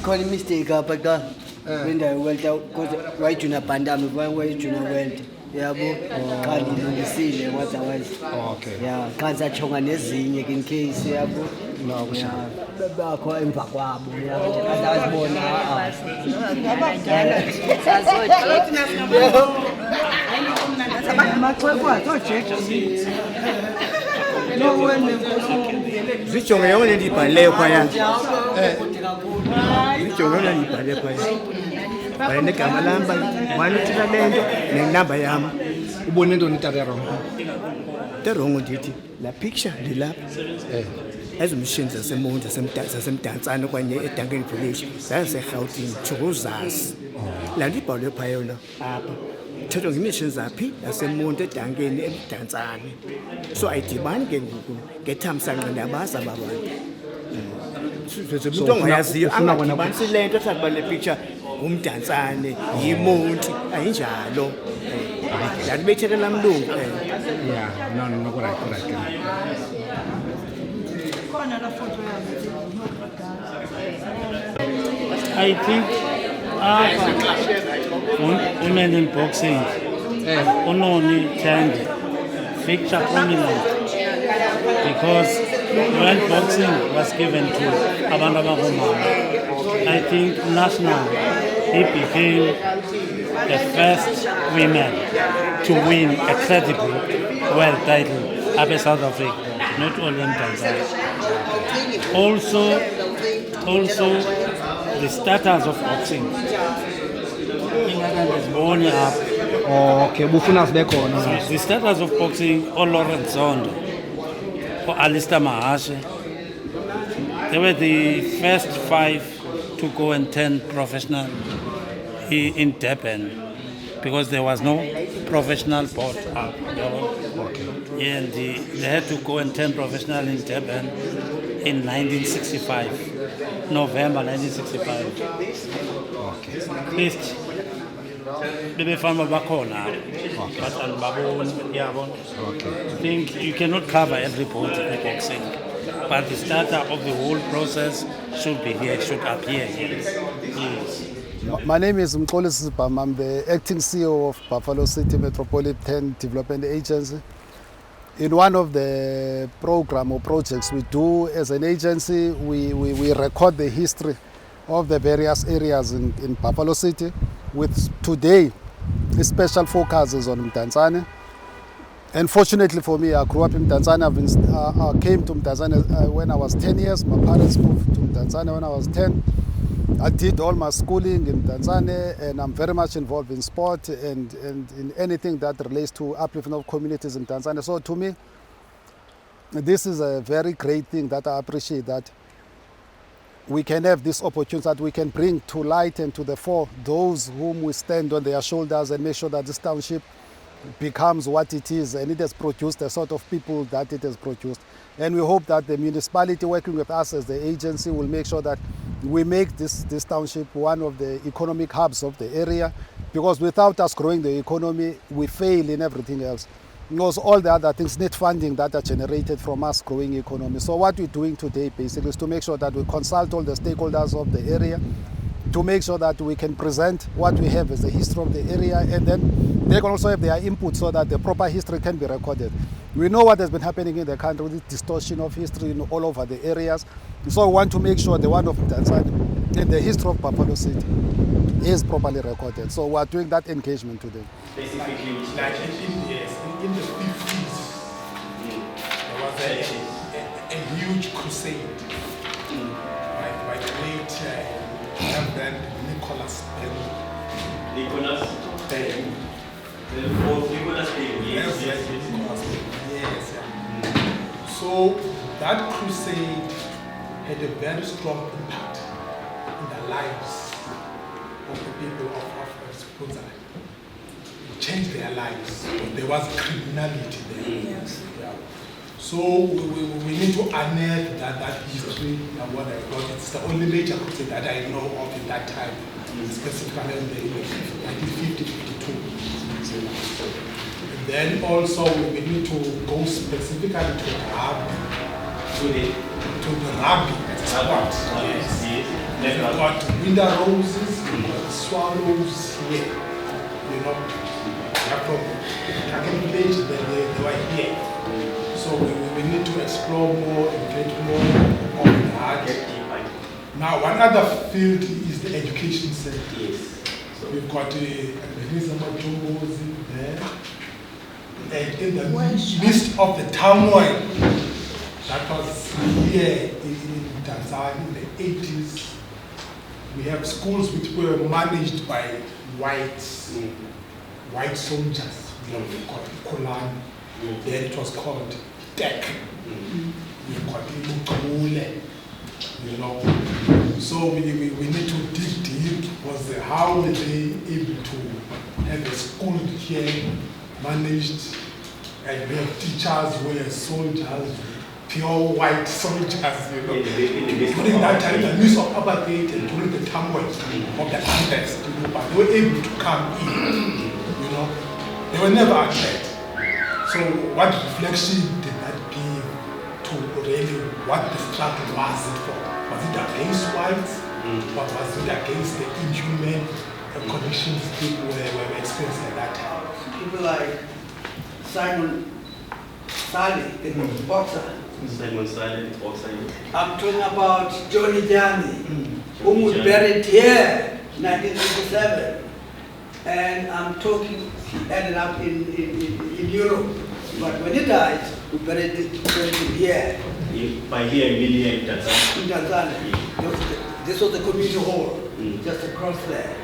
call a mistake up when I went out because right in a pandemic, one way to went. Yeah, can't even see what I was. Okay. Yeah, can't touch on anything in case. Yeah, No, we Zichonge yona ndibhale phaya. Zichonge yona ndibhale phaya. Bale negama lami wanithila lento nenamba yami. ubone ntoni Tarero? Terongo ndithi la picture ndilapha. Ezimshini zaseMonti zasemdantsane kwanye eDuncan Village zaseGauteng Chukuzazi. La ndibhale phaya yona apha. Thathwa ngemishini zaphi yaseMonti eDuncan edantsane. So ayidibani ke ngoku ngethamsanqa nabaza babantu. So ungayaziyo angabanisi lento esakuba le picture umdantsane yiMonti ayinjalo. La bethekela mlungu. Yeah, no, correct. I think women in boxing only tend feature prominent because when boxing was given to Abantu Abangomama, I think national he became the first women to win a credible world title up in South Africa, not only in Tanzania. Also the status of boxing. England was born up. Okay, bufuna sibe khona. The status of boxing, or Lawrence Zondo, or Alistair Mahashe, they were the first 5 to go and turn professional in Durban because there was no professional board up. And they had to go and turn professional in Durban in 1965, November 1965. At least bebefana bakhona but andibaboni yabona. I think you cannot cover every board in boxing, but the starter of the whole process should be here, should appear here. Yes. My name is Mxolisi Sibham. I'm the acting CEO of Buffalo City Metropolitan Development Agency. In one of the program or projects we do as an agency, we record the history of the various areas in Buffalo City, with today a special focus is on Mdantsane. And fortunately for me, I grew up in Mdantsane. I came to Mdantsane when I was 10 years. My parents moved to Mdantsane when I was 10. I did all my schooling in Mdantsane, and I'm very much involved in sport and in anything that relates to uplifting of communities in Mdantsane. So to me, this is a very great thing that I appreciate, that we can have this opportunity, that we can bring to light and to the fore those whom we stand on their shoulders and make sure that this township becomes what it is, and it has produced the sort of people that it has produced. And we hope that the municipality working with us as the agency will make sure that we make this township one of the economic hubs of the area, because without us growing the economy, we fail in everything else. Because all the other things need funding that are generated from us growing economy. So what we're doing today basically is to make sure that we consult all the stakeholders of the area to make sure that we can present what we have as the history of the area, and then they can also have their input so that the proper history can be recorded. We know what has been happening in the country, this distortion of history all over the areas. So we want to make sure the one of Mdantsane and the history of Buffalo City is properly recorded. So we are doing that engagement today. Basically, like in the 50s, there was a huge crusade by the late Reverend Nicholas Berry. Nicholas Berry. Nicholas Berry. Yes. So that crusade had a very strong impact in the lives of the people of Switzerland. It changed their lives. There was criminality there. Yes. Yeah. So we need to unearth that history and what I got. It's the only major crusade that I know of at that time, specifically in the 1950-52. And then also we need to go specifically to Arab To the rugby as a sport. Yes. We've got winter roses, we've got swallows here. You know, they're from Kaken Village, they were here. So we need to explore more and get more of that. Now, one other field is the education sector. Yes. So we've got mechanism of jumbos there. And in the midst of the turmoil that was here in Tanzania in the 80s, we have schools which were managed by white soldiers. You know, we've got Kulan, then it was called Tech. We've got Imukule, you know. So we need to dig deep. How were they able to have a school here managed, and we have teachers who are soldiers, pure white soldiers, you know. During that time, the news of apartheid and during the turmoil of the context, you know, but they were able to come in, you know. They were never upset. So what reflection did that give to really what the struggle was for? Was it against whites? Or was it against the inhuman conditions people were experiencing at that time? People like Simon Sally, the boxer. Simon Silent boxer. I'm talking about Johnny Jani, who was buried here in 1967. And I'm talking, he ended up in Europe. But when he died, we buried him here. By here, in Tanzania. In Tanzania. This was the community hall, just across there.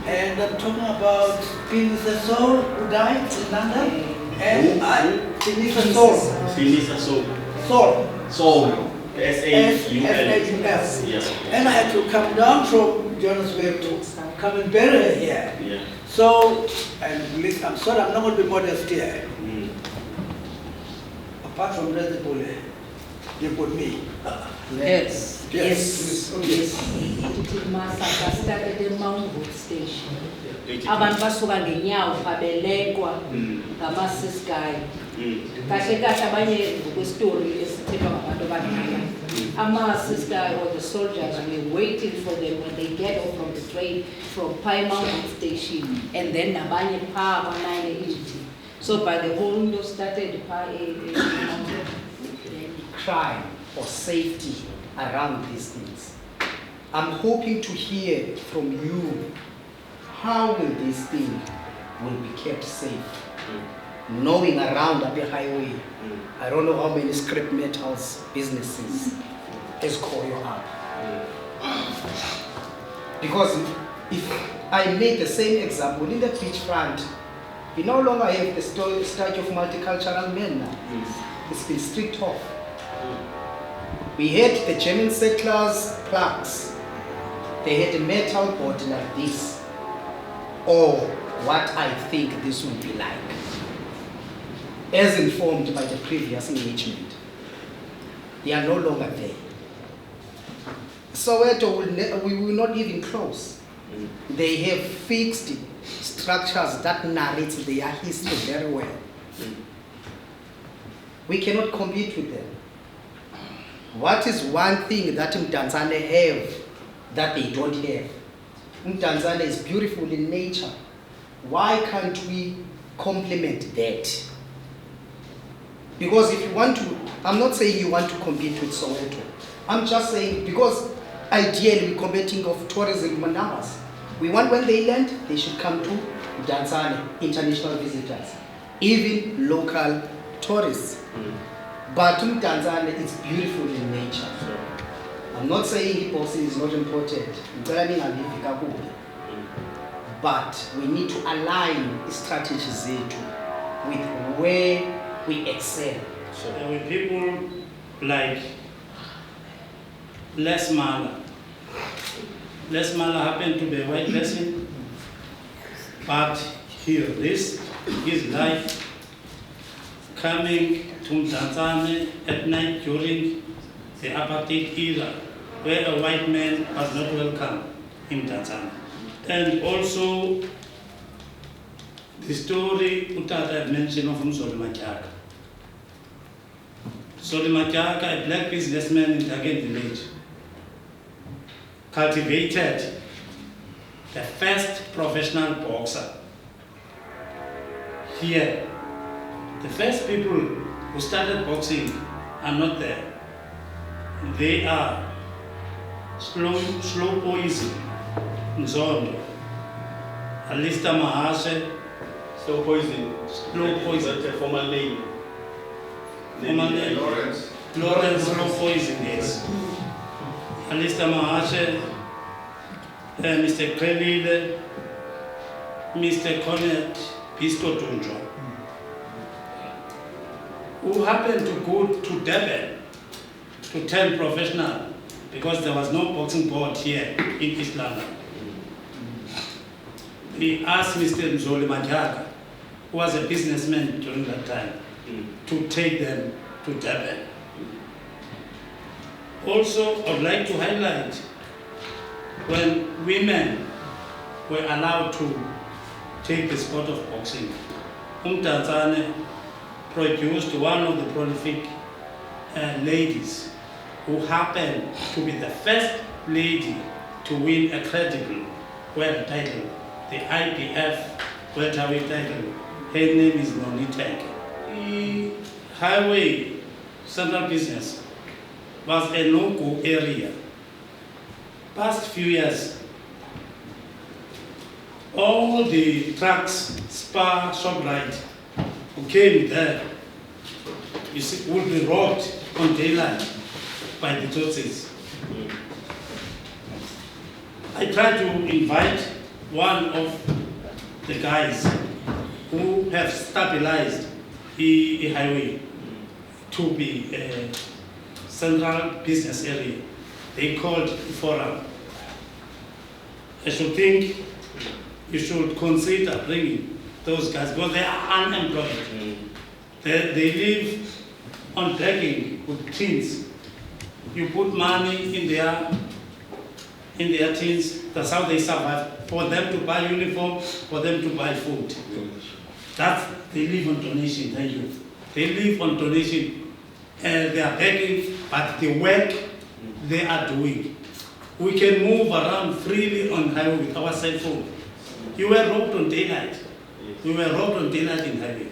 And I'm talking about Finisa Soul, who died in London. And Finisa Soul. Finisa Soul. Soul. S-A-U-L. And I had to come down from Johannesburg to come and bury her here. Yeah. So, and I'm sorry, I'm not going to be modest here. Apart from Red Bull, they put me. Yes. Yes. Masaka started the Mount Station. Abantu basuka ngenyawo babelekwa ngamasisikayi. Kahle kahle abanye ngokwestori esithethwa ngabantu abadala. Amasisikayi or the soldiers were waiting for them when they get off from the train from Plymouth Station, and then nabanye pha kwa-980. So by the whole window started crime or safety around these things. I'm hoping to hear from you, how will this thing will be kept safe? Knowing around the highway, I don't know how many scrap metals businesses is calling up. Because if I make the same example, in the beachfront, we no longer have the statue of multicultural men now. It's been stripped off. We had the German settlers' plaques. They had a metal board like this, or what I think this would be like, as informed by the previous engagement. They are no longer there. Soweto we will not even close. They have fixed structures that narrate their history very well. We cannot compete with them. What is one thing that Mdantsane have that they don't have? Mdantsane is beautiful in nature. Why can't we complement that? Because if you want to, I'm not saying you want to compete with Soweto. I'm just saying because ideally we're competing of tourism numbers. We want when they land, they should come to Mdantsane, international visitors, even local tourists. But Mdantsane is beautiful in nature. I'm not saying boxing is not important. But we need to align strategies with where we excel. There were people like Les Mala. Les Mala happened to be a white person, but he risked his life coming to Mdantsane at night during the apartheid era, where a white man was not welcome in Mdantsane. And also the story Utata mentioned of Mzolo Machaka. So Mzoli Matyaka, a black businessman in Dagen village, cultivated the first professional boxer here. The first people who started boxing are not there. They are Slow Poison, Nzondo, Alista Mahashe. Slow Poison. Slow Poison. Is that a formal name? Formal name. Lawrence Slow Poison, yes. Alista Mahashe, Mr. Krelile, Mr. Cornet Pisto Tunjo, who happened to go to Durban to turn professional because there was no boxing board here in East London. We asked Mr. Mzoli Matyaka, who was a businessman during that time, to take them to Durban. Also, I would like to highlight when women were allowed to take the sport of boxing. Mdantsane produced one of the prolific ladies who happened to be the first lady to win a credible world title, the IBF welterweight title. Her name is Noniteke. The highway central business was a no-go area. Past few years, all the trucks, Spar, ShopRite, who came there, you see, would be robbed on daylight by the Tutsis. I tried to invite one of the guys who have stabilized the highway to be a central business area. They called forum. I should think you should consider bringing those guys because they are unemployed. They live on begging with teens. You put money in their teens, that's how they survive. For them to buy uniform, for them to buy food. They live on donation, thank you. They live on donation. They are begging, but the work they are doing. We can move around freely on highway with our cell phone. You were robbed on daylight. We were robbed on daylight in highway.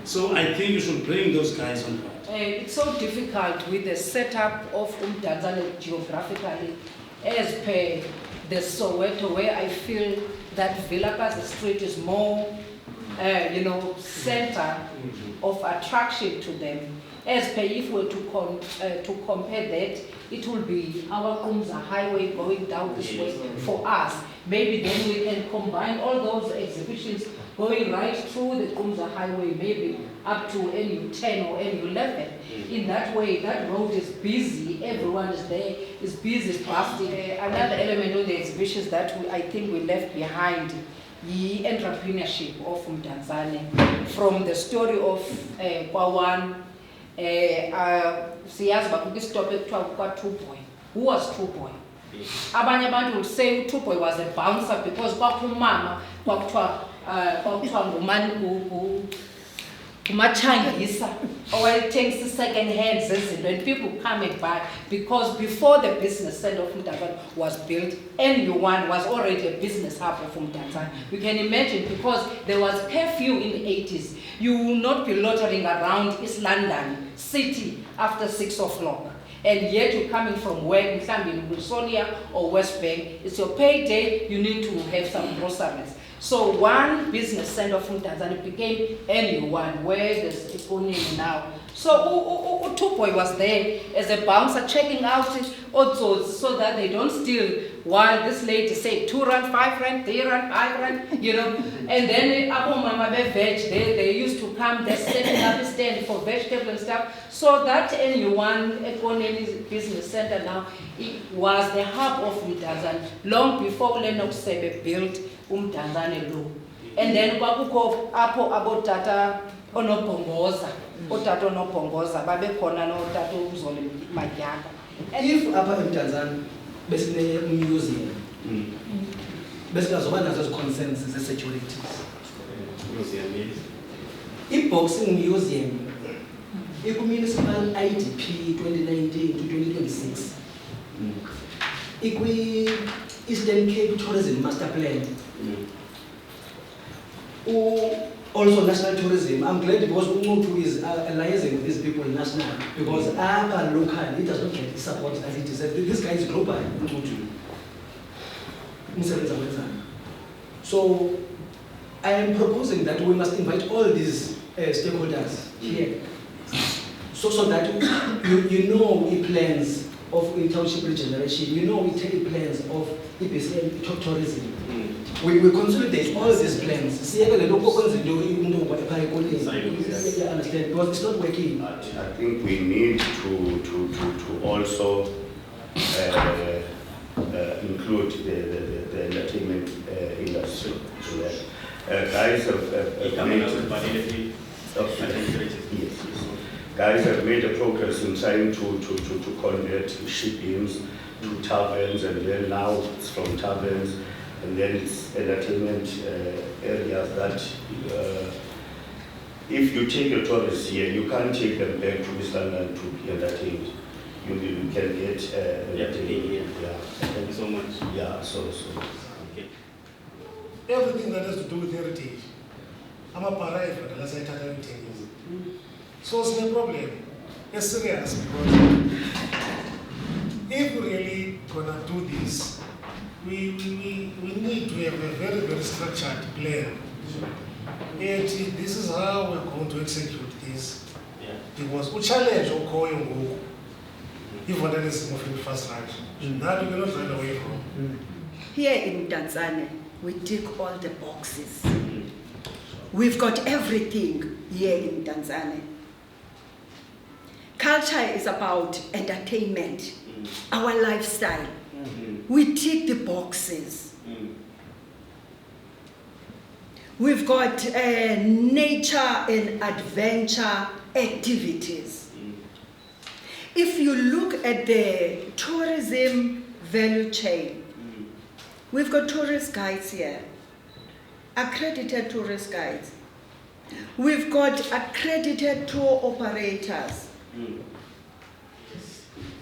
So I think you should bring those guys on board. It's so difficult with the setup of Mdantsane geographically as per the Soweto, where I feel that Vilakazi Street is more, center of attraction to them. As per if we were to compare that, it will be our Kumza highway going down this way for us. Maybe then we can combine all those exhibitions going right through the Kumza highway, maybe up to NU10 or NU11. In that way, that road is busy, everyone is there, is busy, busting. Another element of the exhibitions that I think we left behind, the entrepreneurship of Mdantsane, from the story of Kwawan, siyazi bakukistop ekuthiwa kwa-2boy. Who was 2boy? Abanye abantu would say 2boy was a bouncer because kwakumama kwakuthiwa ngumachangisa owayethengisa second hand zezinto and people coming by because before the business center of Mdantsane was built, NU1 was already a business hub of Mdantsane. We can imagine because there was curfew in the 80s. You will not be loitering around East London city after 6 o'clock. And yet you're coming from work in Wilsonia or West Bank. It's your payday, you need to have some groceries. So one business center of Mdantsane became NU1, where there's economy now. So 2boy was there as a bouncer checking out also so that they don't steal. While this lady said 2 rand, 5 rand, 3 rand, 5 rand, And then Mama veg, they used to come, they're setting up a stand for vegetables and stuff. So that NU1 economy business center now, it was the hub of Mdantsane long before Lennox Sebe built Mdantsane Law. And then kwakukho apho abotata onobhongoza, otata onobhongoza babekhona notata uMzoli Matyaka. If apha eMdantsane besine museum, besikazoba nazo concerns ze-securities. Museum, yes. I-boxing museum municipal IDP 2019 to 2026. Eastern Cape Tourism Master Plan. Also national tourism. I'm glad because Umutu is liaising with these people national because our local, it does not get the support as it is. This guy is global. So I am proposing that we must invite all these stakeholders here so that you know the plans of township regeneration, you know we take plans of BCM tourism. We consolidate all these plans. See, understand because it's not working. I think we need to also include the entertainment industry. Guys have made a progress in trying to convert ship-ins to taverns, and then now it's from taverns, and then it's entertainment areas that if you take your tourists here, you can't take them back to East London to be entertained. You can get entertainment. Yeah. Thank you so much. Yeah, so. Okay. Everything that has to do with heritage, I'm a parade for the last 10 years. So it's a problem. It's serious because if we're really gonna do this, we need to have a very, very structured plan. And this is how we're going to execute this. Yeah. Because we challenge Okoyo even that is of infrastructure. That we cannot run away from. Here in Mdantsane, we tick all the boxes. We've got everything here in Mdantsane. Culture is about entertainment, our lifestyle. We tick the boxes. We've got nature and adventure activities. If you look at the tourism value chain, we've got tourist guides here, accredited tourist guides. We've got accredited tour operators.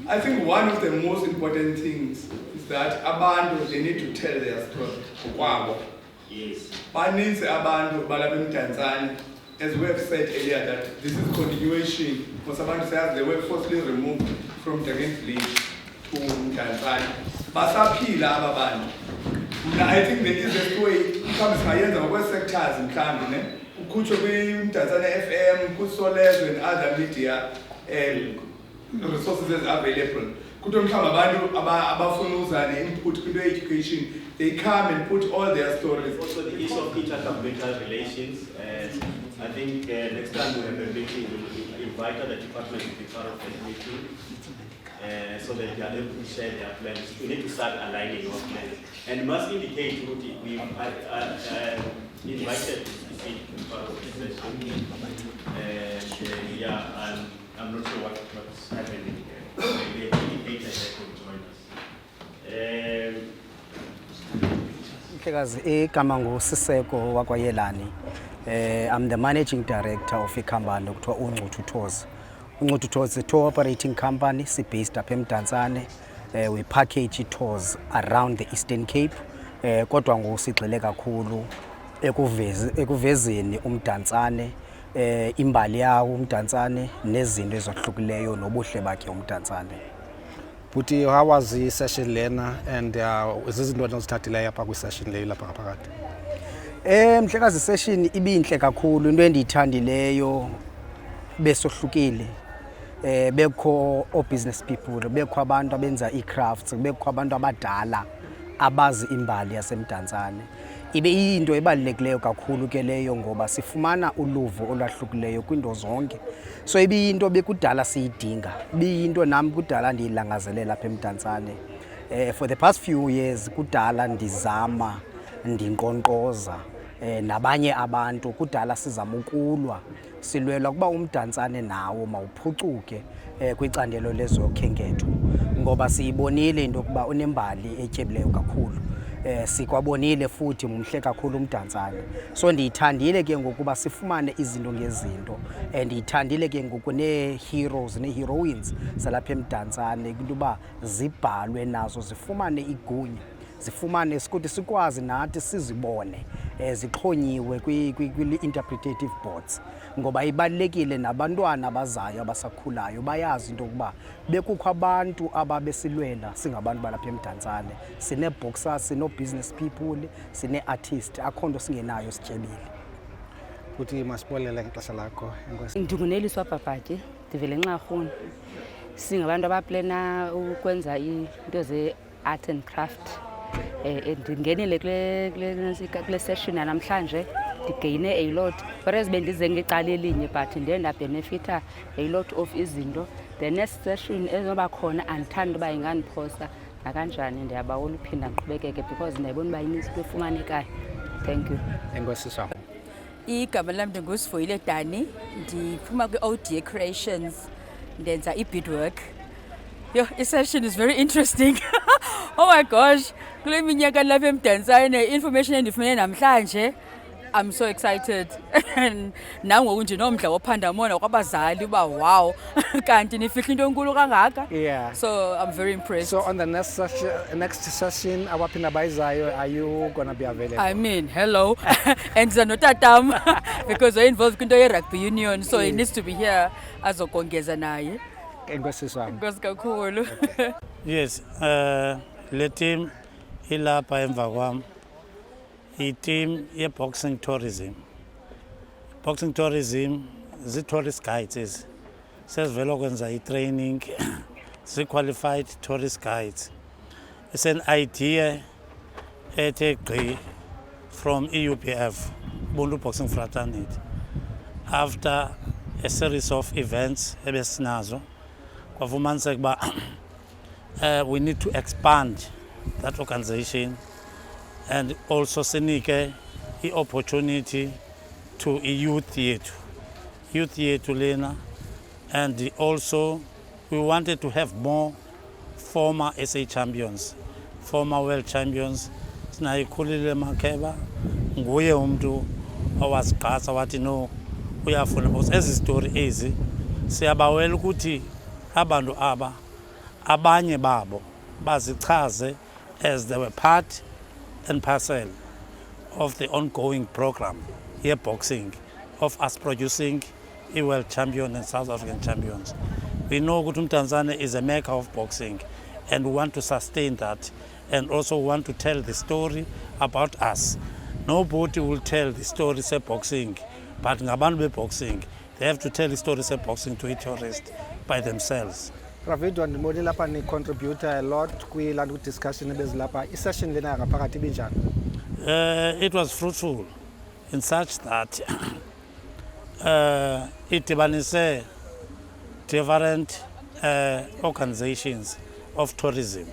I think one of the most important things is that abantu, they need to tell their story. Yes. Baninzi abantu balapha eMdantsane, as we have said earlier, that this is continuation. Because abantu says they were forcibly removed from Dragon Village to Mdantsane. Basaphila aba bantu. I think the easiest way mhlawumbe singayenza ngokwe-sectors mhlawumbe ne ukhutshwe kwi-Mdantsane FM, kuSolezwe and other media resources available. Kuthiwe mhlawumbe abantu abafuna uzane input kwinto education, they come and put all their stories. Also the issue of intergovernmental relations. I think next time we have a meeting, we will invite the department to be part of the meeting so that they are able to share their plans. We need to start aligning our plans. And must indicate we invited to speak in part of the session. Yeah, I'm not sure what's happening here. They indicated that they could join us. Mhlekazi igama nguSiseko wakwayelani. I'm the managing director of a company okuthiwa uNcuthu Tours. uNcuthu Tours is a tour operating company based up in Mdantsane. We package tours around the Eastern Cape. Kodwa ngosigxile kakhulu ekuvezeni uMdantsane, imbali yawo uMdantsane nezinto ezohlukileyo nobuhle bakhe uMdantsane. Buti, how was the session lena and izinto onozithathileyo apha kwi-session leyo lapha ngaphakathi? Mhlekazi session ibinhle kakhulu, into endiyithandileyo besohlukile. Bekho business people, bekho abantu abenza i-crafts, bekho abantu abadala abazi imbali yaseMdantsane. Ibe into ebalulekileyo kakhulu ke leyo ngoba sifumana uluvo olwahlukileyo kwinto zonke. So ibe into bekudala siyidinga, into nami kudala ndiyilangazelela apha eMdantsane. For the past few years kudala ndizama ndinkqonkqoza nabanye abantu kudala sizama ukulwa silwela kuba uMdantsane nawo mawuphucuke kwicandelo lezokhenketho ngoba siyibonile into yokuba unembali etyebileyo kakhulu. sikwabonile futhi mhle kakhulu uMdantsane. So ndiyithandile ke ngokuba sifumane izinto ngezinto, ndiyithandile ke ngoku nee-heroes nee-heroines zalapha eMdantsane into yoba zibhalwe nazo zifumane igunya, zifumane ukuthi sikwazi nathi sizibone zixhonyiwe kwi-interpretative boards, ngoba ibalulekile nabantwana abazayo abasakhulayo bayazi into yokuba bekukho abantu ababesilwela singabantu balapha eMdantsane. Sinee-boxers, sinoo-business people, sinee-artist, akho nto singenayo sityebile. Uthi masibolele ngexesha lakho. Ndinguneliswa Bhabhatyi, ndivele eNxarhuni. Singabantu abaplena ukwenza into ze-art and craft. Ndingenile kule session namhlanje, ndigeyine a lot, whereas bendize ngecala elinye but ndiye ndabenefitha a lot of izinto. The next session ezoba khona andithanda uba ingandiphosa nakanjani, ndiyabawela uphinda ndiqhubekeke because ndiyabona uba inintsi into efumanekayo. Thank you. Enkosi sami. Igama lam ndinguSifoyile Dani, ndiphuma kwi-ODA Creations, ndenza i-beadwork. Yo, this session is very interesting. Oh my gosh, kule minyaka lapha eMdantsane information endifumene namhlanje, I'm so excited. Nangoku ndinomdla wophandamona kwabazali uba wow, kanti nifihla into enkulu kangaka. Yeah. So I'm very impressed. So on the next session abaphinda bayizayo, are you going to be available? I mean, hello. And notatam because we're involved kwinto ye-rugby union, so he needs to be here azokongeza naye. Enkosi sami. Enkosi kakhulu. Yes, le team ilapha emva kwam, i-team ye-boxing tourism. Boxing tourism zi-tourist guides, sesivela kwenza i-training, zi-qualified tourist guides. It's an idea ethe gqi from EUPF, Ubuntu Boxing Fraternity. After a series of events ebesinazo, kwafumaniseka uba we need to expand that organization and also sinike i-opportunity to youth yethu lena, and also we wanted to have more former SA champions, former world champions. Sinaye Khulile Makeba, nguye umntu owazigqatsa wathi no uyafuna, because ezi story ezi siyabawela ukuthi abantu aba abanye babo bazichaze as they were part and parcel of the ongoing program here boxing, of us producing a world champion and South African champions. We know that Mdantsane is a mecca of boxing, and we want to sustain that, and also want to tell the story about us. Nobody will tell the story of boxing, but ngabantu boxing, they have to tell the story of boxing to a tourist by themselves. Ravido ndibonile lapha ni contribute a lot kwi-land discussion ebezilapha. I-session lena ngaphakathi ibinjani? It was fruitful in such that it dibanise different organizations of tourism,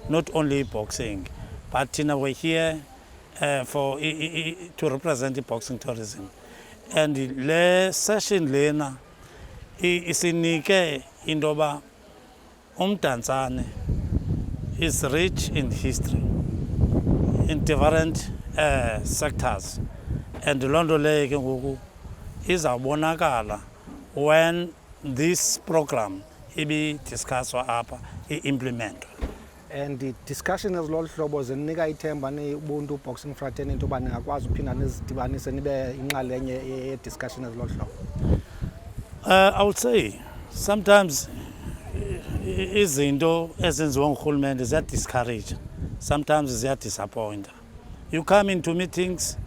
not only boxing, but we're here to represent the boxing tourism. And le session lena isinike indoba Mdantsane is rich in history in different sectors, and Londo le ke ngoku izawubonakala when this program ibi discusswa apha i-implementwa. And the discussion ezilolu hlobo zinika ithemba neUbuntu Boxing Fraternity uba ningakwazi uphinda nizidibanise nibe inxalenye ye-discussion ezilolu hlobo. I would say sometimes izinto ezenziwa ngurhulumente ziya-discourage, sometimes ziya-disappoint. You come into meetings,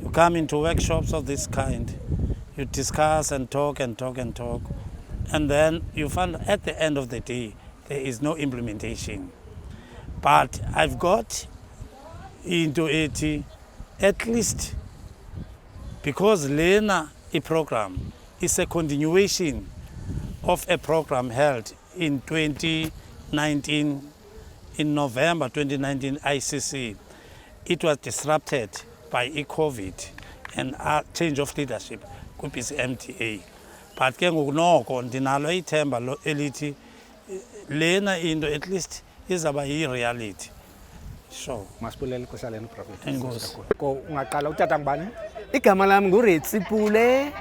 you come into workshops of this kind, you discuss and talk and talk and talk, and then you find at the end of the day there is no implementation. But I've got into it, at least because Lena program is a continuation of a program held in 2019, in November 2019 ICC. It was disrupted by COVID and a change of leadership ku BCMDA. But ke ngokunoko ndinalo ithemba elithi lena into at least izaba yi-reality. Sure. Masibulele ixesha lenu Prophet. Enkosi. Ko ungaqala utata ngubani? Igama lami nguRetsi Pule.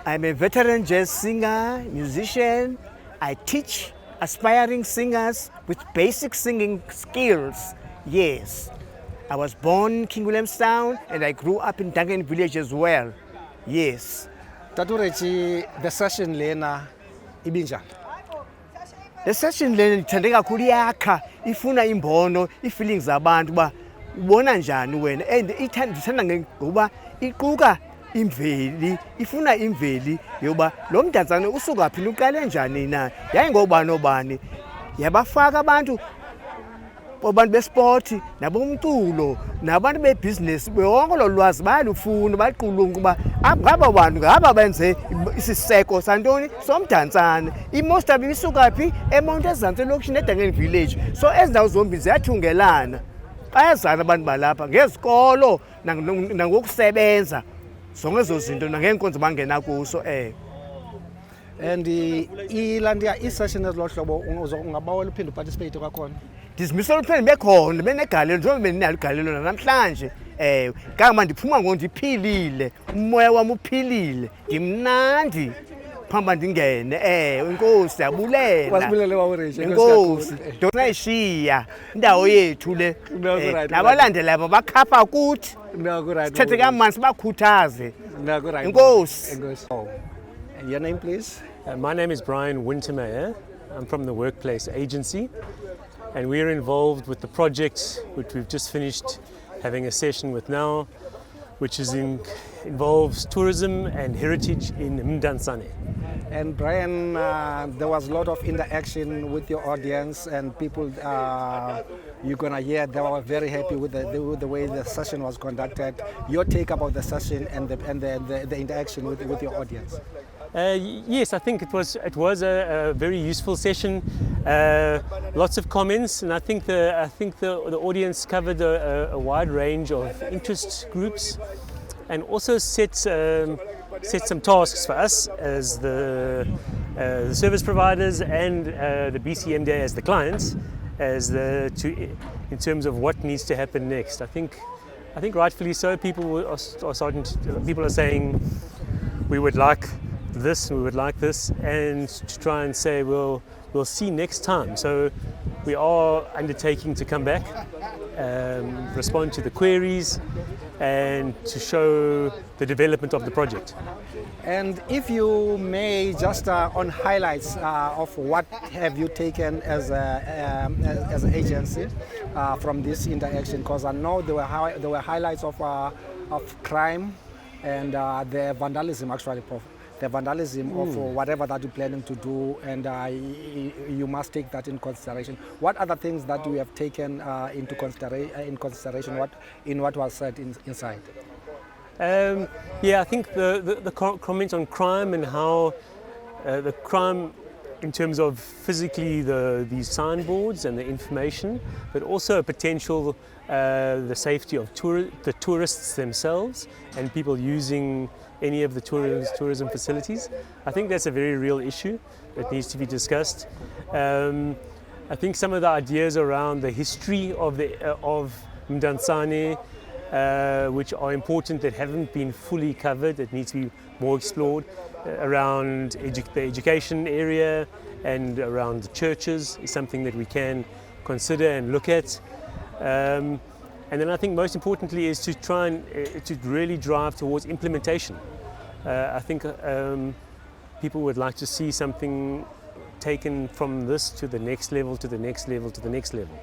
I'm a veteran jazz singer, musician. I teach aspiring singers with basic singing skills. Yes. I was born in King Williamstown and I grew up in Duncan Village as well. Yes. Taturechi, the session lena ibinjani? The session lena ithande kakhulu yakha ifuna imbono, feelings zabantu ba ubona njani wena and ithanda ngoba iquka imveli, ifuna imveli yoba lo Mdantsane usuka phi uqale njani na yayingobani obani yabafaka abantu besport nabomculo nabantu bebusiness bonke lo lwazi bayalufuna baqulunga kuba ngaba bantu ngaba benze isiseko santoni soMdantsane imost of isuka phi eMount Ezantsi location eDuncan Village so ezindawo zombi ziyathungelana bayazana abantu balapha ngezikolo nangokusebenza zonke ezo zinto nangenkonzo bangena kuso and ilandia isession ezilohlobo ungabawela uphinde uparticipate kwakhona ndizimisela uphinde bekhona benegalelo njengoba beninalo igalelo namhlanje kama ndiphuma ngondiphilile umoya wami uphilile ndimnandi phamba ndingene inkosi yabulela wasibulele wawereje inkosi ndonayishiya indawo yethu le nabalandelayo bakhapha kuthi sithethe kamanzi bakhuthaze inkosi. And your name please? My name is Brian Wintermeyer. I'm from the Workplace Agency and we're involved with the project which we've just finished having a session with now, which involves tourism and heritage in Mdantsane. And Brian, there was a lot of interaction with your audience and people you're gonna hear they were very happy with the way the session was conducted. Your take about the session and the interaction with your audience. Yes, I think it was a very useful session. Lots of comments, and I think the audience covered a wide range of interest groups, and also set some tasks for us as the service providers and the BCMDA as the clients, in terms of what needs to happen next. I think rightfully so. People are saying we would like this, we would like this, and to try and say we'll see next time. So we are undertaking to come back, respond to the queries, and to show the development of the project. And if you may, just on highlights of what have you taken as an agency from this interaction, because I know there were highlights of crime and the vandalism actually. The vandalism of whatever that you're planning to do, and you must take that in consideration. What other things that you have taken into consideration? What was said inside? Yeah, I think the comments on crime and how the crime in terms of physically these signboards and the information, but also a potential the safety of the tourists themselves and people using any of the tourism facilities. I think that's a very real issue that needs to be discussed. I think some of the ideas around the history of Mdantsane, which are important, that haven't been fully covered, that need to be more explored, around the education area and around the churches, is something that we can consider and look at. And then I think most importantly is to try and to really drive towards implementation. I think people would like to see something taken from this to the next level, to the next level, to the next level.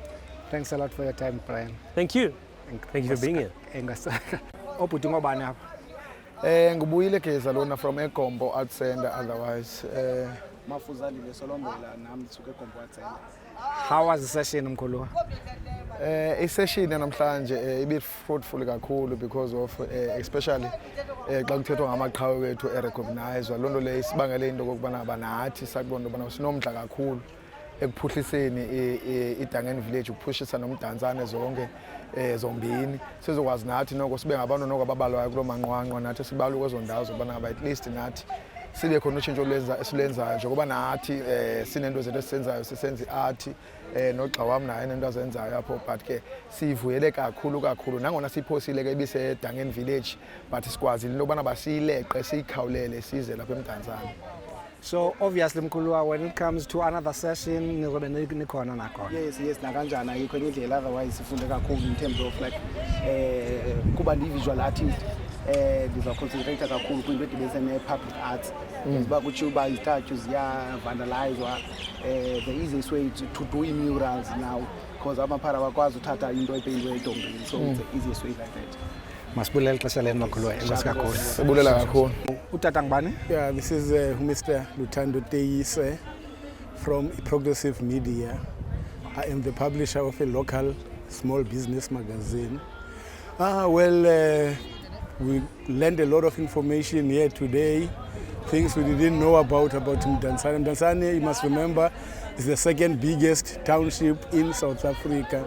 Thanks a lot for your time, Brian. Thank you. Thank you for being here. Ngubuyile Geza lona from Ekombo Art Centre otherwise. Mafuzalile Solombela nami suke Ekombo Art Centre. How was the session mkhulu? I-session namhlanje ibe fruitful kakhulu because of especially xa kuthethwa ngamaqhawe wethu erecognizwa lonto le isibangele into kokubana banathi sakubona ubana sinomdla kakhulu ekuphuhliseni iDuncan Village ukuphuhlisa noMdantsane zonke zombini sizokwazi nathi noko sibe ngabantu noko ababalwayo kulo manqwanqwa nathi sibalwe kwezo ndawo zobana at least nathi sibe khona utshintsho esilenzayo njengoba nathi sinento zethu esisenzayo sisenza i-art nogxa wam naye nento azenzayo apho but ke sivuyele kakhulu nangona siphosile ke ibisedangeni village but sikwazile into yobana basiyileqe siyikhawulele size lapha eMdantsane. So obviously Mkhulwa, when it comes to another session nizobe nikhona nakhona. Yes nakanjani ayikho enye indlela, otherwise sifunde kakhulu in terms of like kuba ndi-visual artist ndiza-concentrate kakhulu kwinto edibese ne-public arts. Uba kutsho uba izithatyu ziya-vandalizwa, the easiest way to do i-murals now because amaphara bakwazi uthatha into epeyintiwe edombeni, so it's the easiest way like that. Masibulele ixesha lenu Mkhulwa, enkosi kakhulu. Sibulela kakhulu. Utata ngubani? Yeah, this is Mr. Luthando Teise from Progressive Media. I am the publisher of a local small business magazine. We learned a lot of information here today, things we didn't know about Mdantsane. Mdantsane, you must remember, is the second biggest township in South Africa.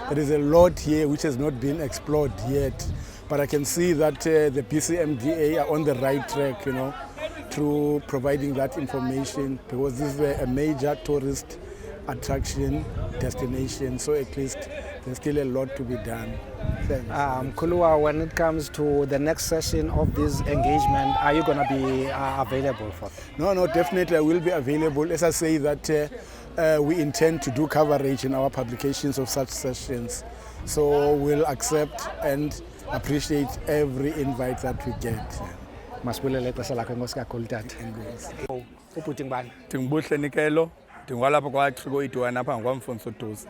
There is a lot here which has not been explored yet. But I can see that the BCMDA are on the right track, through providing that information, because this is a major tourist attraction destination. So at least there's still a lot to be done. Mkhulwa, when it comes to the next session of this engagement, are you going to be available for it? No, definitely I will be available. As I say that we intend to do coverage in our publications of such sessions. So we'll accept and appreciate every invite that we get. Masibulele ixesha lakho, enkosi kakhulu tata. Ubhuti ngubani? Ndingubuhle Nikelo, ndingwalapha kwaTriko Idwana apha ngwamfonso Duze.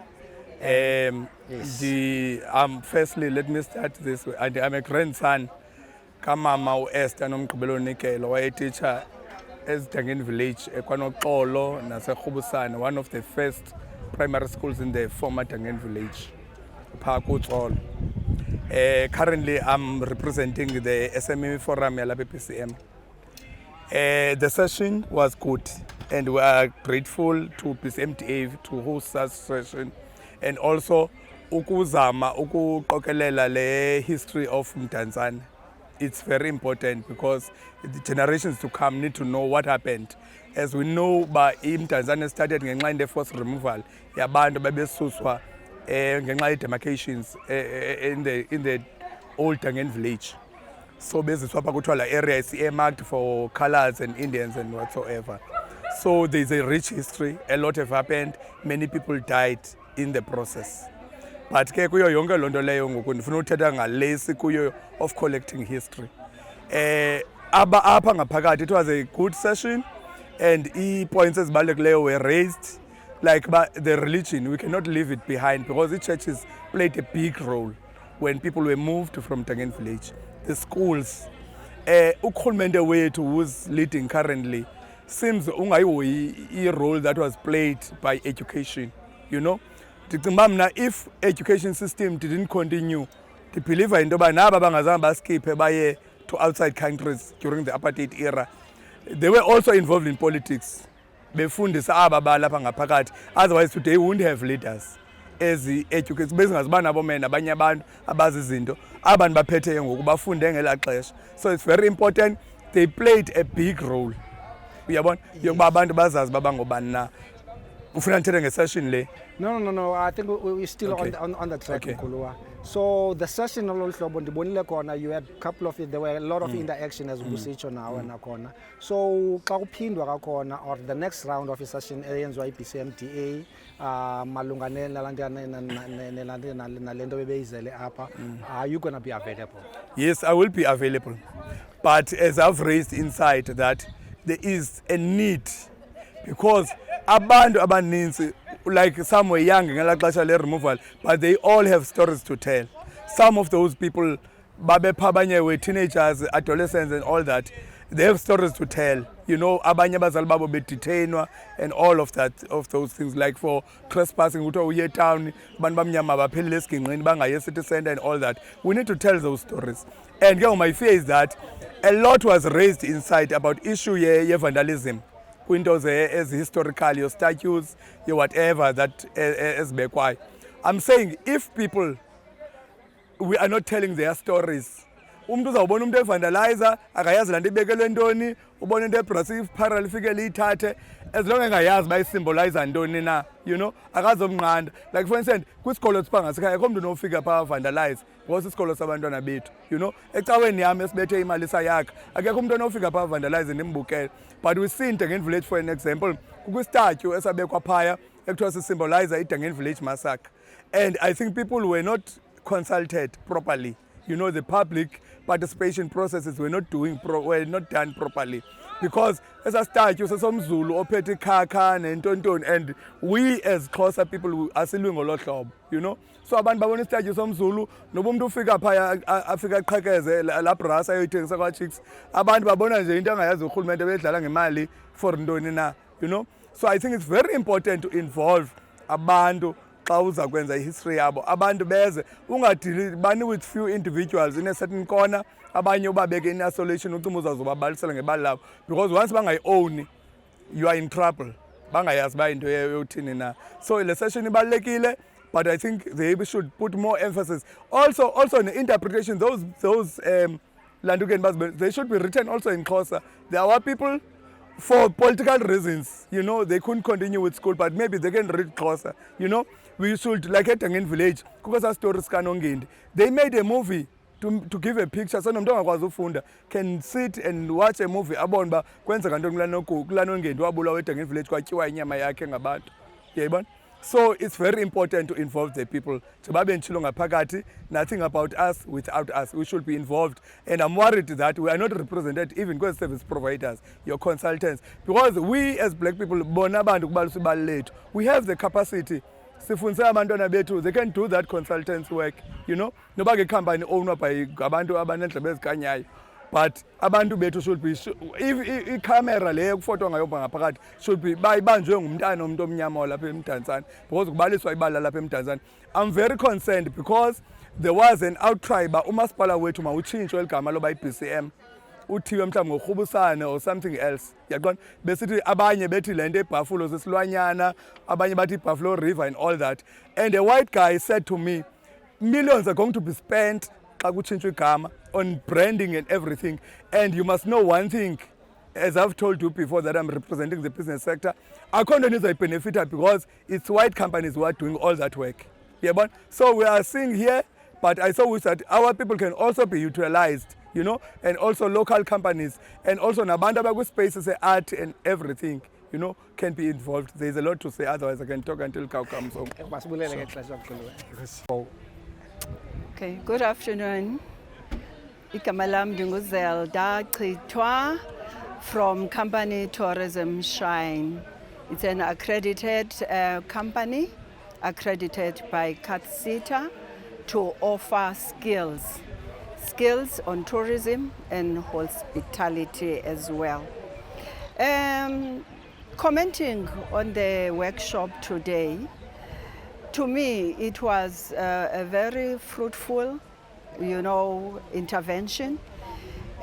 Firstly, let me start this way. I'm a grandson kamama uEsther nomgqibelo Nikelo, wayeteacher esidangeni village ekwanoxolo naseRhubusane, one of the first primary schools in the former Dangeni village. Currently, I'm representing the SME Forum at BCM. The session was good, and we are grateful to BCMDA to host such session, and also ukuzama ukuqokelela le history of Mdantsane. It's very important because the generations to come need to know what happened. As we know, Mdantsane started ngenxa the forced removal yabantu bebesuswa ngenxa demarcations in the old Dangeni village. So basically the area is earmarked for colors and Indians and whatsoever. So there's a rich history, a lot have happened, many people died in the process. But ke kuyo yonke lonto leyo ngoku ndifuna uthetha ngalesi kuyo of collecting history. Apha ngaphakathi, it was a good session and points ezibalulekileyo were raised. Like the religion, we cannot leave it behind because the churches played a big role when people were moved from Dangeni village. The schools, ukhulumende wethu who's leading currently, seems a role that was played by education, If education system didn't continue, the believer in naba bangazange baskiphe baye to outside countries during the apartheid era. They were also involved in politics. Befundisa aba balapha ngaphakathi, otherwise today we wouldn't have leaders as educators bezingazibana abomene abanye abantu abazi izinto abantu baphethe ngoku bafunde ngela xesha. So it's very important, they played a big role, uyabona, yokuba abantu bazazi babangobani na. Ufuna ngithethe ngesession le? No, I think we're still okay. on the track, Mkhulwa. So the session you had a couple of there were a lot of interaction as we now and corner. So or the next round of the session BCMDA are you going to be available? Yes, I will be available. But as I've raised inside that there is a need because abantu abaninzi, like some were young in removal, but they all have stories to tell. Some of those people, were teenagers, adolescents and all that, they have stories to tell. Abanye bazali babo bedetainwa and all of that, of those things, like for trespassing, uye town, bamnyama baphelile esigingqini bangaye city center and all that. We need to tell those stories. And my fear is that a lot was raised inside about issue vandalism. Windows as historical, your statues, your whatever that is bequai. I'm saying if people, we are not telling their stories, umuntu uzawubona umuntu evandalizer akayazi laa nto ibekelwe ntoni, ubona into ebrasive para lifike liyithathe, as long engayazi uba isymboliza ntoni na, you know, akazomnqanda. Like for instance, kwisikolo sipha ngasekhaya akho mntu unofika phaa vandalize because isikolo sabantwana bethu, you know, ecaweni yam esibethe imali sayakha akekho umntu onofika phaa vandalize ndimbukele. But we see in Dangen Village, for an example, kukwistatyu esabekwa phaya ekuthiwa sisymboliza iDangen Village massacre, and I think people were not consulted properly. You know, the public participation processes were not done properly, because as a statue sesomzulu ophethe ikhakha nentontoni, and we as Xhosa people asilwi ngolo hlobo, you know. So abantu babona istatue somzulu noba umuntu ufika phaya afika aqhekeze la brasa ayoyithengisa kwa-chicks, abantu babona nje into angayazi urhulumente bedlala ngemali for ntoni na, you know. So I think it's very important to involve abantu xa uza kwenza ihistory yabo, abantu beze ungadili bani with few individuals in a certain corner, abanye ubabeke in isolation ucuma uzawuzobabalisela ngebali labo, because once bangayi-own you are in trouble, bangayazi uba into yothini na. So le session ibalulekile, but I think they should put more emphasis also on the interpretation. Those Landukeni, they should be written also in Xhosa. There are people, for political reasons, you know, they couldn't continue with school, but maybe they can read Xhosa, you know. We should, like at Dangen Village, because stories they made a movie to give a picture, so nomntu can sit and watch a movie abona uba kwenzeka ntoni kulaa nongendi wabulawa eDangen Village kwatyiwa inyama yakhe ngabantu. Uyayibona? So it's very important to involve the people. Nothing about us without us. We should be involved. And I'm worried that we are not represented even with service providers, your consultants. Because we as black people, we have the capacity. They can do that consultants work, you know. Nobody company owned by Abantu. But abantu bethu should be, if camera le photo ngayobha ngaphakathi should be bayibanjwe ngumntana omuntu omnyama lapha eMdantsane, because kubaliswa ibala lapha eMdantsane. I'm very concerned because there was an outcry ba umasipala wethu mawutshintshwe igama loba iBCM uthiwe mhlawumbe ngorhubusane or something else. Yaqona besithi abanye bethi le nto eBuffalo sesilwanyana, abanye bathi Buffalo River and all that. And a white guy said to me, millions are going to be spent on branding and everything. And you must know one thing, as I've told you before, that I'm representing the business sector. Our companies are benefited because it's white companies who are doing all that work. Yeah, but so we are seeing here, but I saw that our people can also be utilized, you know, and also local companies, and also Nabanda Bagu spaces, art and everything, you know, can be involved. There's a lot to say, otherwise I can talk until cow comes home. Okay, good afternoon. Igama lam ndinguZelda Chithwa from company Tourism Shine. It's an accredited company, accredited by CATSITA to offer skills on tourism and hospitality as well. Commenting on the workshop today, to me, it was a very fruitful, you know, intervention.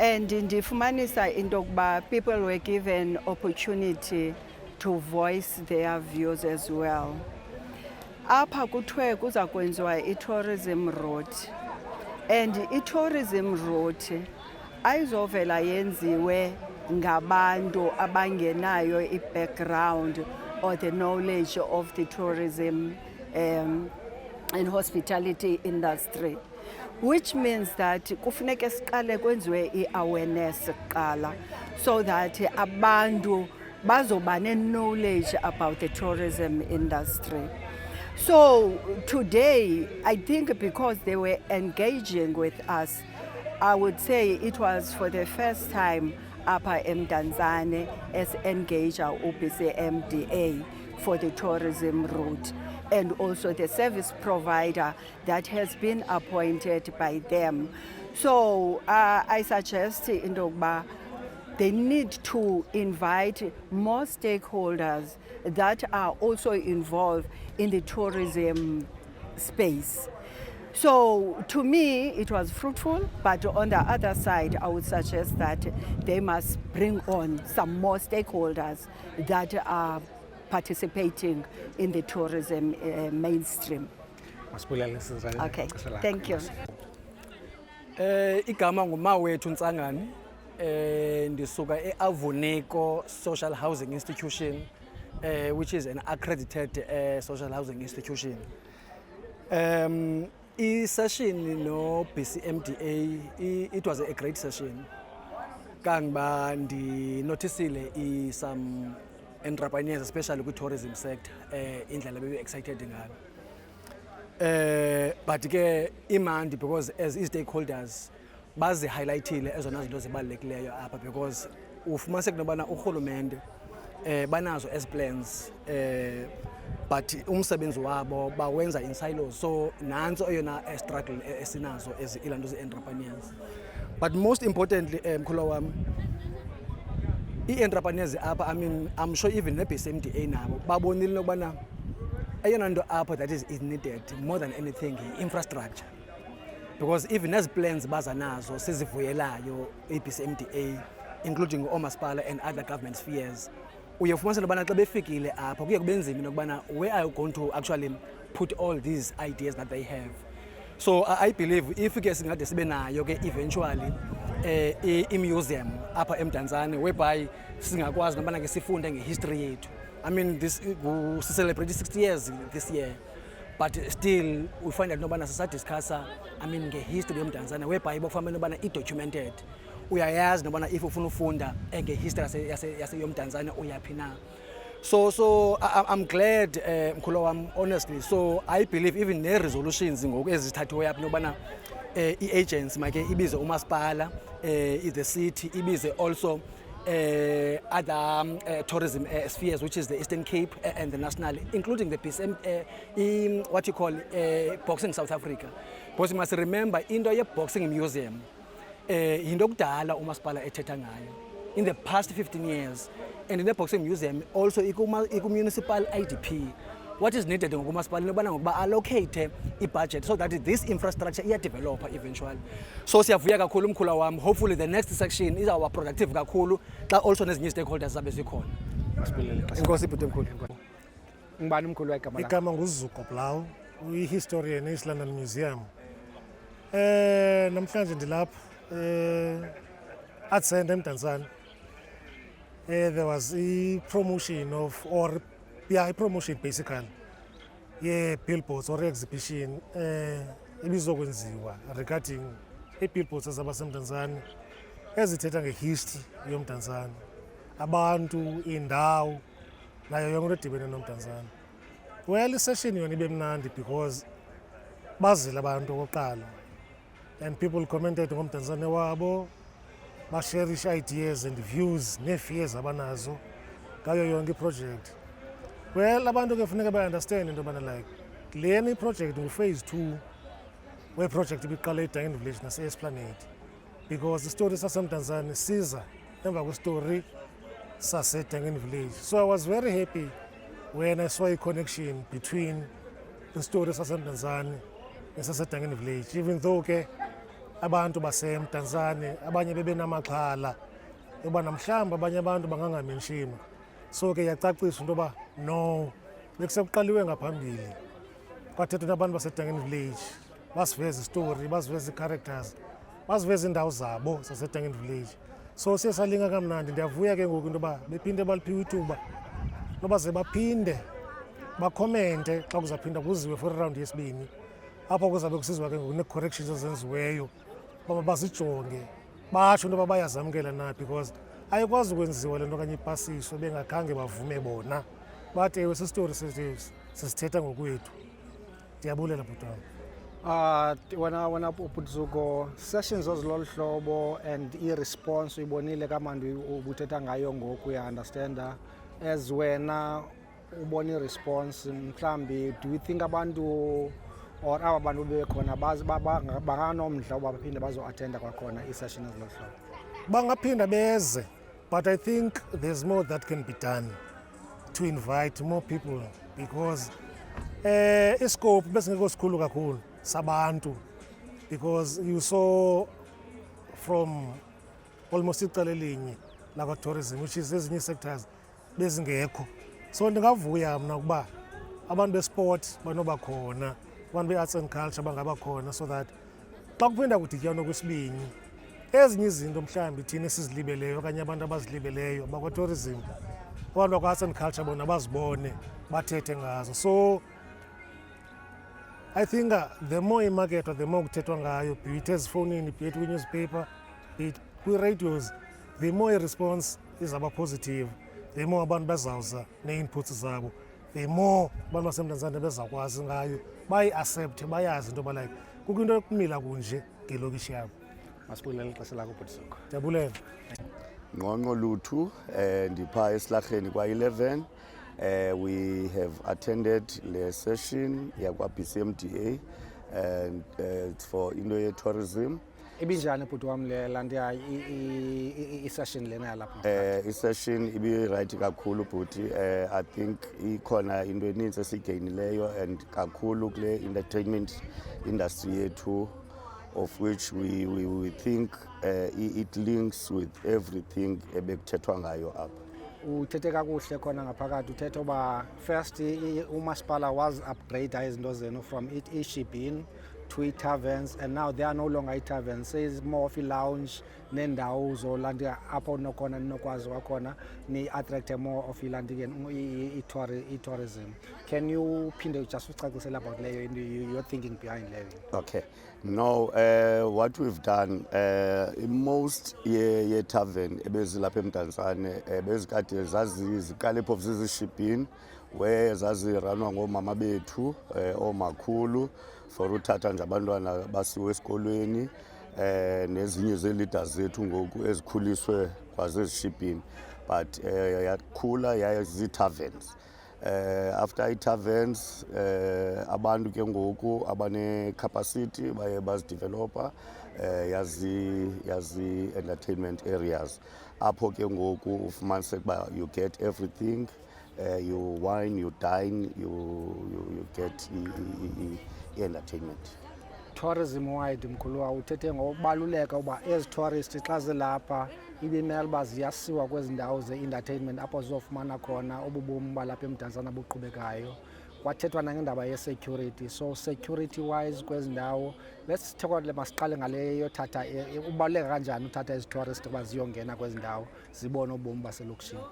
And in the Fumanisa Indogba, people were given opportunity to voice their views as well. Apha kuthiwe kuza kwenziwa i-tourism route. And i-tourism route ayizovela yenziwe ngabantu abangenayo i-background or the knowledge of the tourism and hospitality industry, which means that kufuneka siqale kwenziwe i-awareness kuqala, so that abantu bazoba ne-knowledge about the tourism industry. So today, I think because they were engaging with us, I would say it was for the first time Upper Mdantsane as engager BCMDA for the tourism route, and also the service provider that has been appointed by them. So I suggest in Dogba, they need to invite more stakeholders that are also involved in the tourism space. So to me, it was fruitful, but on the other side, I would suggest that they must bring on some more stakeholders that are participating in the tourism mainstream. Okay, thank you. Igama ngumawethu Ntsangani. Ndisuka eAvonico Social Housing Institution, which is an accredited social housing institution. I-session no BCMDA, it was a great session. Kangba noticeable some entrepreneurs, especially with tourism sector, indlela bebe excited ngalo. But ke imandi because as stakeholders bazi highlightile ezona zinto zibalulekileyo apha because ufumanise kunobana urhulumente banazo as plans but umsebenzi wabo bawenza in silos, so nanso eyona struggle esinazo as ilanto ze-entrepreneurs. But most importantly, mkhulu wami, i-entrepreneurs apha, I mean, I'm sure even ne-BCMDA nabo babonile ukubana eyona nto apha that is needed more than anything infrastructure, because even as plans baza nazo sizivuyelayo i-BCMDA, including oomasipala and other government spheres, uye ufumanisela ubana xa befikile apha kuye kube nzima nokubana where are you going to actually put all these ideas that they have. So I believe if ke singade sibe nayo ke eventually i-museum apha eMdantsane whereby singakwazi nobana ke sifunde ngehistory yethu. I mean, this we celebrate 60 years this year, but still we find that nobana sisadiscussa, I mean, ngehistory eMdantsane whereby bokufanele nobana i-documented. Uyayazi nobana if ufuna ufunda ngehistory yase yoMdantsane uyaphi na. So I'm glad, mkhulu wami, honestly. So I believe even ne-resolutions ngoku ezithathiweyo apha nobana i-agents make ibize umasipala, the city, ibize also other tourism spheres, which is the Eastern Cape and the national, including the BCM, what you call Boxing South Africa. Because you must remember, into ye Boxing Museum, into kudala umasipala ethetha ngayo in the past 15 years, and in the Boxing Museum also iku municipal IDP. What is needed ngokumasipala nobana ngokuba allocate i-budget so that this infrastructure develop eventually. So siyavuya kakhulu mkhulu wami, hopefully the next section is our productive kakhulu xa also nezinye stakeholders zabe zikhona. Inkosi ibhuti mkhulu. Ngubani mkhulu wegama lakho? Igama nguZuko Blau, uyi-historian e-East London Museum. Namhlanje ndilapha Art Centre eMdantsane. There was a promotion of, or a promotion basically, billboards or exhibition ebizokwenziwa regarding billboards ezabaseMdantsane ezithetha ngehistory yoMdantsane, abantu, indawo, nayo yonke into edibene noMdantsane. Well, i-session yona ibe mnandi because bazile abantu okokuqala and people commented ngomdantsane wabo, ba-share ideas and views ne-fears abanazo ngayo yonke i-project. Well, abantu ke funeka ba-understand into yobana like lena i-project ngu-phase 2 we-project ibiqala eDangen Village nase-Esplanade, because istori saseMdantsane siza emva kwestori saseDangen Village. So I was very happy when I saw a connection between istori saseMdantsane nesaseDangen Village, even though ke abantu baseMdantsane abanye bebenamaxhala yoba namhlanje abanye abantu bangangamenshima. So ke yacacisa into yoba no, bekusekuqaliwe ngaphambili kwathethwa nabantu baseDangen Village, basiveza istory, basiveza ii-characters, basiveza iindawo zabo zaseDangen Village. So siye salinga kamnandi. Ndiyavuya ke ngoku into yoba bephinde baliphiwe ithuba noba ze baphinde bakhomente xa kuzaphinda kuziwe for iround yesibini, apho kuzabe kusizwa ke ngoku nee-corrections ezenziweyo uba bazijonge batsho into yoba bayazamkela na, because ayikwazi ukwenziwa le nto okanye ipasiso bengakhange bavume bona bathi ewe sisitori sisithetha ngokwethu. Ndiyabulela bhuti wami. Wena Zuko, sessions zololu hlobo and i-response uyibonile kamandi ubuthetha ngayo ngoku uya-understanda. As wena ubona i-response, mhlawumbi do you think abantu or aba bantu bekhona banganomdla uba baphinde bazo-attenda kwakhona ii-session ezilolu hlobo? Bangaphinda beze, but I think there's more that can be done to invite more people, because iscope besingekho sikhulu kakhulu sabantu, because you saw from almost icala elinye lakwa-tourism, which is ezinye sectors bezingekho. So ndingavuya mna ukuba abantu besport banoba khona, abantu be-arts and culture bangaba khona, so that xa kuphinda kudityanwa kwesibini ezinye izinto mhlawumbi thina esizilibeleyo okanye abantu abazilibeleyo bakwa-tourism abantu bakwa-arts and culture bona bazibone bathethe ngazo. So I think the more imarketwa, the more kuthethwa ngayo, be it ezifowunini, be it kwi-newspaper, be it kwi-radios, the more i-response izaba positive, the more abantu bezawuza nee-inputs zabo, the more abantu baseMntantsane bezawukwazi ngayo, bayi-accepte, bayazi into yoba like kukho into yokumila kunje ngelokishi yabo. Masibulele ixesha lakho bhutisoko. Ndiyabulela. Ngqongqo luthu ndipha esilarheni kwa-11. We have attended the session yakwa BCMDA and it's for into tourism. Ibinjani bhuti wam le landiya i-session lena yalapha? I-session ibi-right kakhulu bhuti. I think ikhona into eninzi esiyigeyinileyo and kakhulu kule entertainment industry yethu, of which we think it links with everything ebekuthethwa ngayo apha. Uthethe kakuhle khona ngaphakathi uthethe uba first umasipala was upgrade izinto zenu from i-shipping to i-taverns, and now they are no longer i-taverns, it's more of i-lounge nendawo zolandiya apho nokhona ninokwazi kwakhona ni-attracte more of i-tourism. Can you phinde just ucacisela about leyo your thinking behind leyo? Okay. No, what we've done, most ye-tavern ebezilapha eMntantsane bezikade zizikalipho zizishibhini where zaziranwa ngoomama bethu oomakhulu for uthatha nje abantwana basiwe esikolweni nezinye zee-leaders zethu ngoku ezikhuliswe kwazezishibhini, but yakhula yazi-taverns. After i-taverns abantu ke ngoku abane-capacity baye bazidevelopa yazi entertainment areas apho ke ngoku ufumaniseka uba you get everything, you wine, you dine, you get i-entertainment. Tourism wide mkhuluwa uthethe ngokubaluleka uba ezi tourists xa zilapha ibimele uba ziyasiwa kwezi ndawo ze-entertainment apho zizofumana khona ububomi balapha eMntantsane buqhubekayo. Kwathethwa nangendaba ye-security, so security wise kwezi ndawo let's masiqale ngale yothatha ubaluleka kanjani uthatha ezi tourists uba ziyongena kwezi ndawo zibone ubomi baselokishini.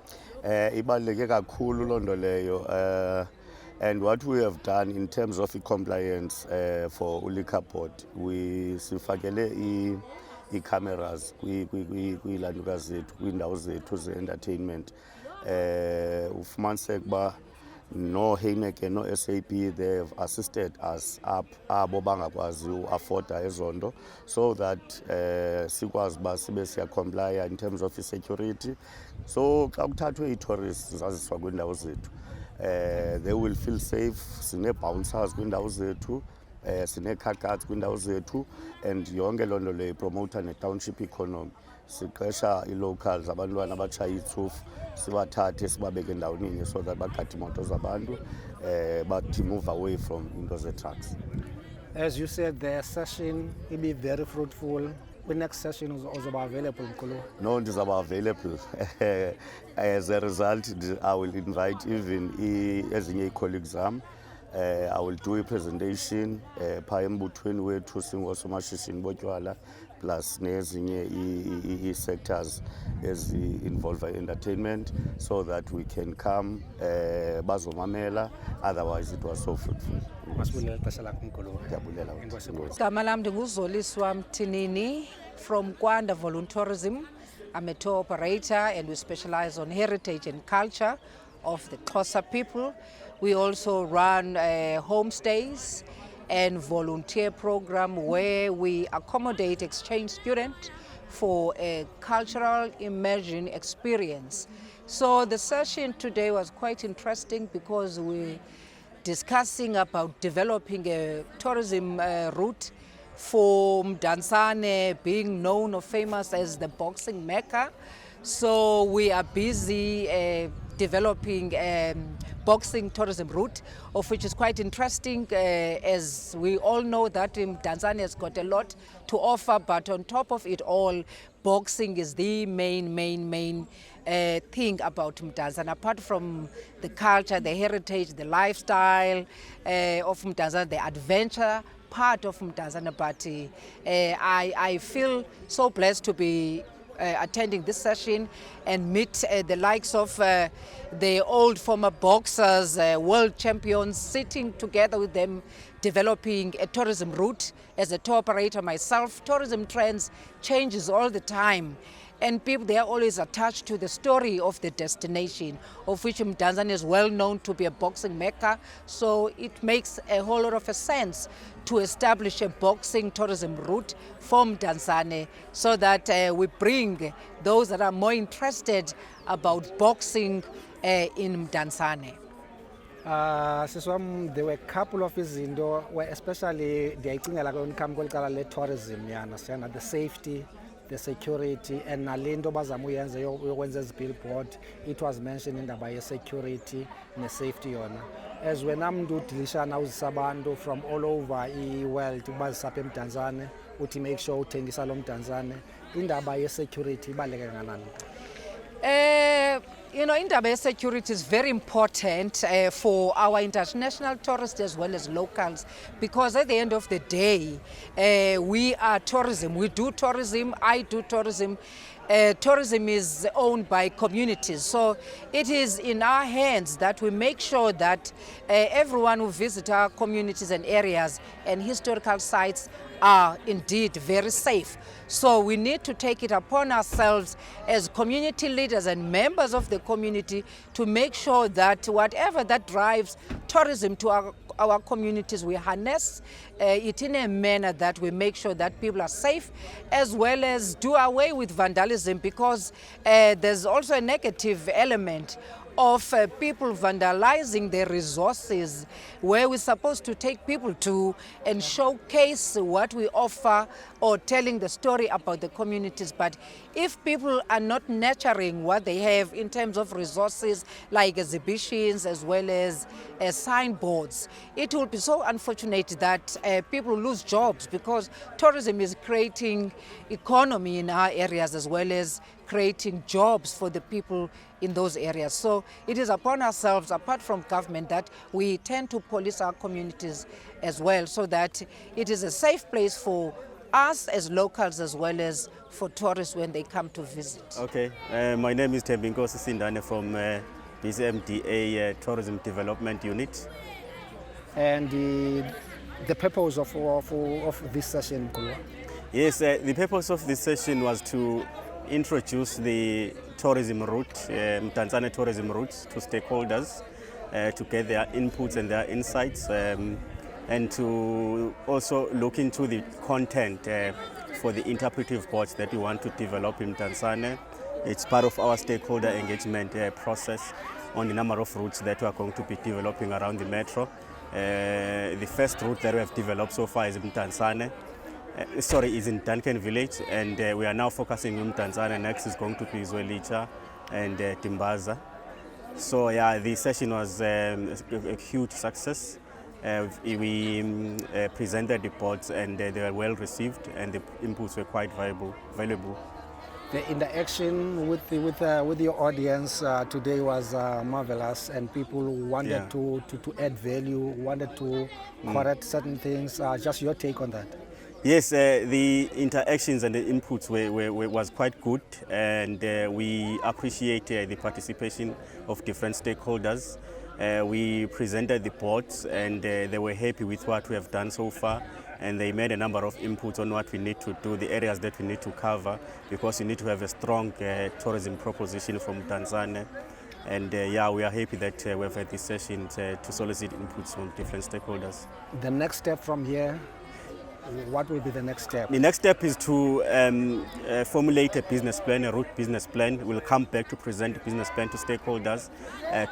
Ibaluleke kakhulu loo nto leyo. And what we have done in terms of compliance for Liquor Board, we sifakele i-cameras kwiilantuka zethu, kwiindawo zethu ze-entertainment. Ufumaniseka uba no Heineken, no SAP, they have assisted us up abo bangakwazi uafforda ezo nto, so that sikwazi uba sibe siyacomply in terms of security. So xa kuthathwe ii-tourists zaziswa kwiindawo zethu, they will feel safe. Sine-bouncers kwindawo zethu, sine-car guards kwindawo zethu, and yonke loo nto leyo ipromota ne-township economy. Siqesha i-locals, abantwana abatshaya itsufu, sibathathe sibabeke ndawoninye so that bagade imoto zabantu, but move away from into ze-trucks. As you said, the session will be very fruitful. The next session is also available, Mkulu. No, it is available. As a result, I will invite even ezinye colleagues. I will do a presentation phaa embuthweni wethu singoosomashishini botywala plus nezinye ii-sectors ezi-involve entertainment, so that we can come bazomamela. Otherwise it was so fruitful. Igama lam ndinguZoliswa Mthinini from Kwanda Voluntourism. I'm a tour operator and we specialize on heritage and culture of the Xhosa people. We also run homestays and volunteer program where we accommodate exchange students for a cultural immersion experience. So the session today was quite interesting because we discussing about developing a tourism route for Mdantsane, being known or famous as the boxing mecca. So we are busy developing boxing tourism route, of which is quite interesting, as we all know that Mdantsane has got a lot to offer, but on top of it all, boxing is the main thing about Mdantsane. Apart from the culture, the heritage, the lifestyle of Mdantsane, the adventure part of Mdantsane, but I feel so blessed to be attending this session and meet the likes of the old former boxers, world champions, sitting together with them, developing a tourism route. As a tour operator myself, tourism trends changes all the time. And people, they are always attached to the story of the destination, of which Mdantsane is well known to be a boxing mecca. So it makes a whole lot of sense to establish a boxing tourism route for Mdantsane so that we bring those that are more interested about boxing in Mdantsane. There were a couple of izinto where especially ndiyayicingela when come kweli le tourism, you understand, the safety, the security, and nalento bazama uyenza yokwenza ezi billboard, it was mentioned indaba ye security ne safety yona. As when umuntu udilishana uzisa abantu from all over the world bazisa apha eMdantsane, uthi make sure uthengisa lo Mdantsane, indaba ye security ibaluleke kangakanani? You know, indaba security is very important for our international tourists as well as locals, because at the end of the day, we are tourism. We do tourism, I do tourism. Tourism is owned by communities, so it is in our hands that we make sure that everyone who visits our communities and areas and historical sites are indeed very safe. So we need to take it upon ourselves as community leaders and members of the community to make sure that whatever that drives tourism to our communities, we harness it in a manner that we make sure that people are safe, as well as do away with vandalism, because there's also a negative element of people vandalizing their resources, where we're supposed to take people to and showcase what we offer or telling the story about the communities. But if people are not nurturing what they have in terms of resources like exhibitions as well as signboards, it will be so unfortunate that people lose jobs, because tourism is creating economy in our areas as well as creating jobs for the people in those areas. So it is upon ourselves, apart from government, that we tend to police our communities as well, so that it is a safe place for us as locals as well as for tourists when they come to visit. Okay, my name is Tembinkosi Sindane from BCMDA Tourism Development Unit. And the purpose of this session, Kulwa? Yes, the purpose of this session was to introduce the tourism route, Mdantsane tourism route, to stakeholders to get their inputs and their insights, and to also look into the content for the interpretive boards that we want to develop in Mdantsane. It's part of our stakeholder engagement process on the number of routes that we are going to be developing around the metro. The first route that we have developed so far is Mdantsane. Is in Duncan Village, and we are now focusing on Mdantsane. Next is going to be Zwelicha and Timbaza. So yeah, the session was a huge success. We presented the reports and they were well received, and the inputs were quite valuable. The interaction with your audience today was marvelous, and people wanted to add value, wanted to correct certain things. Just your take on that? Yes, the interactions and the inputs was quite good, and we appreciate the participation of different stakeholders. We presented the boards, and they were happy with what we have done so far, and they made a number of inputs on what we need to do, the areas that we need to cover, because we need to have a strong tourism proposition from Mdantsane. And yeah, we are happy that we have had this session to solicit inputs from different stakeholders. The next step from here, what will be the next step? The next step is to formulate a business plan, a route business plan. We'll come back to present the business plan to stakeholders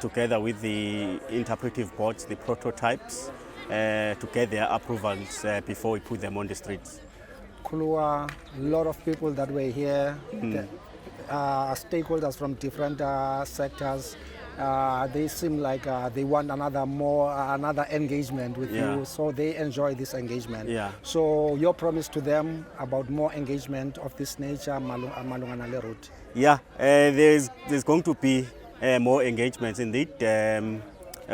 together with the interpretive boards, the prototypes, to get their approvals before we put them on the streets. Kulwa, a lot of people that were here, stakeholders from different sectors, they seem like they want another engagement with you, so they enjoy this engagement. So your promise to them about more engagement of this nature, malungana le route? Yeah, there's going to be more engagements indeed.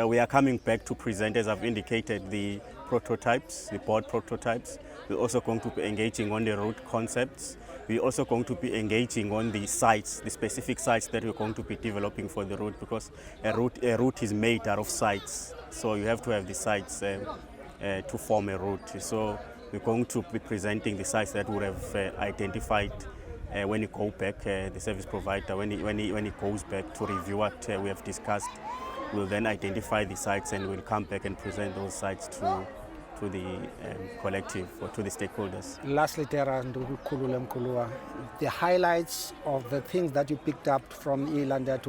We are coming back to present, as I've indicated, the prototypes, the board prototypes. We're also going to be engaging on the route concepts. We're also going to be engaging on the sites, the specific sites that we're going to be developing for the route, because a route is made out of sites. So you have to have the sites to form a route. So we're going to be presenting the sites that we have identified when you go back, the service provider, when he goes back to review what we have discussed. We'll then identify the sites and we'll come back and present those sites to the collective or to the stakeholders. Lastly, Tera Ndukulule Mkulua, the highlights of the things that you picked up from Ilanda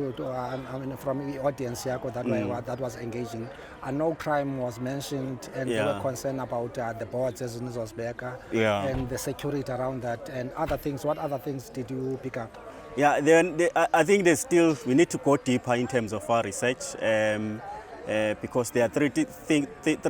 from the audience that was engaging. I know crime was mentioned, and they were concerned about the boards as Nizosbeka and the security around that and other things. What other things did you pick up? Yeah, I think we need to go deeper in terms of our research. Because there are three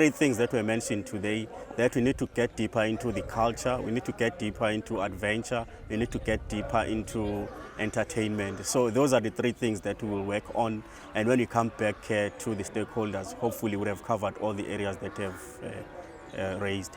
things that were mentioned today, that we need to get deeper into the culture, we need to get deeper into adventure, we need to get deeper into entertainment. So those are the three things that we will work on, and when we come back to the stakeholders, hopefully we have covered all the areas that have raised.